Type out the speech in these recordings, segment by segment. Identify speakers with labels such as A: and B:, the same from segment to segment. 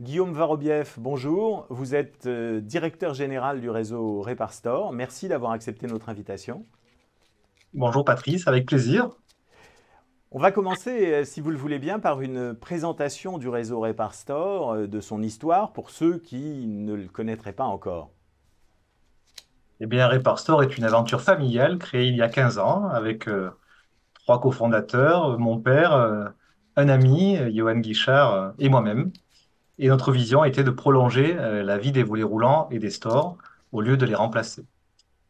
A: Guillaume Varobieff, bonjour. Vous êtes directeur général du réseau Reparstore. Merci d'avoir accepté notre invitation.
B: Bonjour Patrice, avec plaisir.
A: On va commencer, si vous le voulez bien, par une présentation du réseau Reparstore, de son histoire, pour ceux qui ne le connaîtraient pas encore.
B: Eh bien, Reparstore est une aventure familiale créée il y a 15 ans avec trois cofondateurs, mon père, un ami, Johan Guichard, et moi-même. Et notre vision était de prolonger la vie des volets roulants et des stores au lieu de les remplacer.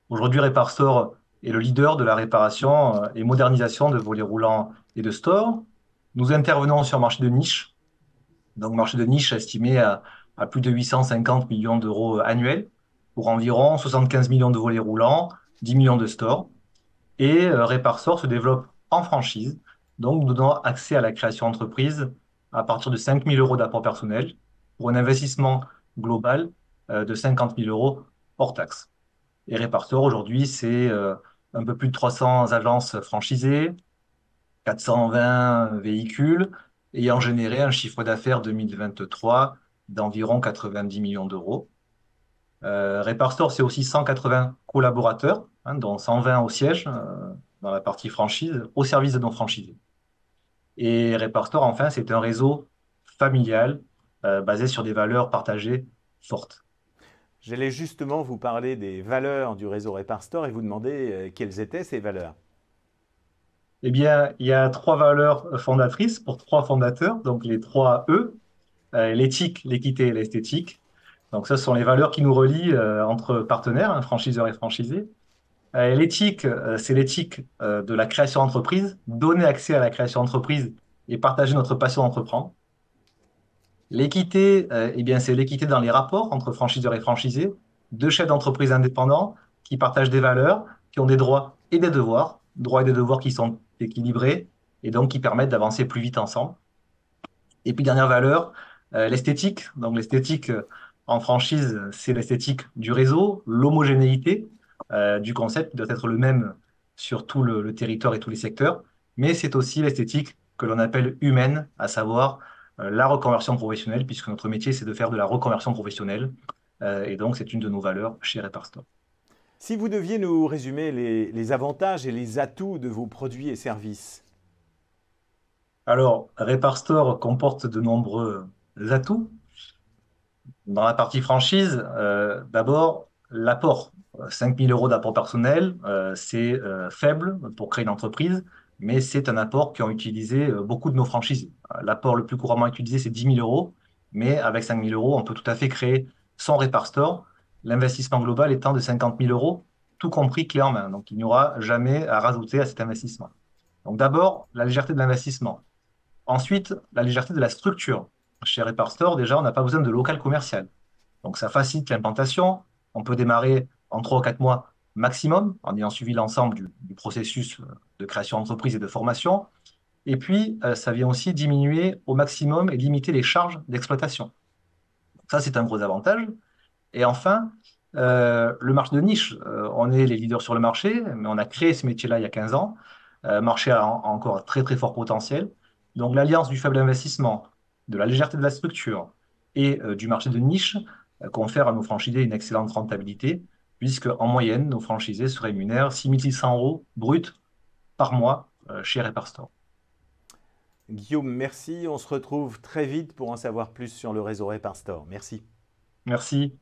B: Aujourd'hui, Reparstore est le leader de la réparation et modernisation de volets roulants et de stores. Nous intervenons sur un marché de niche, donc marché de niche estimé à plus de 850 millions d'euros annuels pour environ 75 millions de volets roulants, 10 millions de stores. Et Reparstore se développe en franchise, donc nous donnons accès à la création d'entreprise à partir de 5 000 euros d'apport personnel pour un investissement global de 50 000 euros hors taxe. Et Reparstore aujourd'hui, c'est un peu plus de 300 agences franchisées, 420 véhicules, ayant généré un chiffre d'affaires 2023 d'environ 90 millions d'euros. Reparstore, c'est aussi 180 collaborateurs, hein, dont 120 au siège, dans la partie franchise, au service de nos franchisés. Et Reparstore, enfin, c'est un réseau familial basé sur des valeurs partagées fortes.
A: J'allais justement vous parler des valeurs du réseau Reparstore et vous demander quelles étaient ces valeurs.
B: Eh bien, il y a trois valeurs fondatrices pour trois fondateurs, donc les trois E, l'éthique, l'équité et l'esthétique. Donc, ce sont les valeurs qui nous relient entre partenaires, hein, franchiseurs et franchisés. L'éthique, c'est l'éthique de la création d'entreprise, donner accès à la création d'entreprise et partager notre passion d'entreprendre. L'équité, eh bien, c'est l'équité dans les rapports entre franchiseurs et franchisés, deux chefs d'entreprise indépendants qui partagent des valeurs, qui ont des droits et des devoirs qui sont équilibrés et donc qui permettent d'avancer plus vite ensemble. Et puis, dernière valeur, l'esthétique. Donc, l'esthétique en franchise, c'est l'esthétique du réseau, l'homogénéité du concept qui doit être le même sur tout le territoire et tous les secteurs. Mais c'est aussi l'esthétique que l'on appelle humaine, à savoir la reconversion professionnelle, puisque notre métier, c'est de faire de la reconversion professionnelle. Et donc, c'est une de nos valeurs chez Reparstore.
A: Si vous deviez nous résumer les avantages et les atouts de vos produits et services.
B: Alors, Reparstore comporte de nombreux atouts. Dans la partie franchise, d'abord, l'apport. 5 000 euros d'apport personnel, c'est faible pour créer une entreprise, mais c'est un apport qu'ont utilisé beaucoup de nos franchisés. L'apport le plus couramment utilisé, c'est 10 000 euros, mais avec 5 000 euros, on peut tout à fait créer son Reparstore, l'investissement global étant de 50 000 euros, tout compris clé en main. Donc, il n'y aura jamais à rajouter à cet investissement. Donc, d'abord, la légèreté de l'investissement. Ensuite, la légèreté de la structure. Chez Reparstore, déjà, on n'a pas besoin de local commercial. Donc, ça facilite l'implantation. On peut démarrer en 3 ou 4 mois maximum, en ayant suivi l'ensemble du processus de création d'entreprise et de formation. Et puis, ça vient aussi diminuer au maximum et limiter les charges d'exploitation. Ça, c'est un gros avantage. Et enfin, le marché de niche. On est les leaders sur le marché, mais on a créé ce métier-là il y a 15 ans. Marché a encore un très, très fort potentiel. Donc, l'alliance du faible investissement, de la légèreté de la structure et du marché de niche confère à nos franchisés une excellente rentabilité, puisque en moyenne, nos franchisés se rémunèrent 6 600 euros brut par mois chez Reparstore.
A: Guillaume, merci. On se retrouve très vite pour en savoir plus sur le réseau Reparstore. Merci.
B: Merci.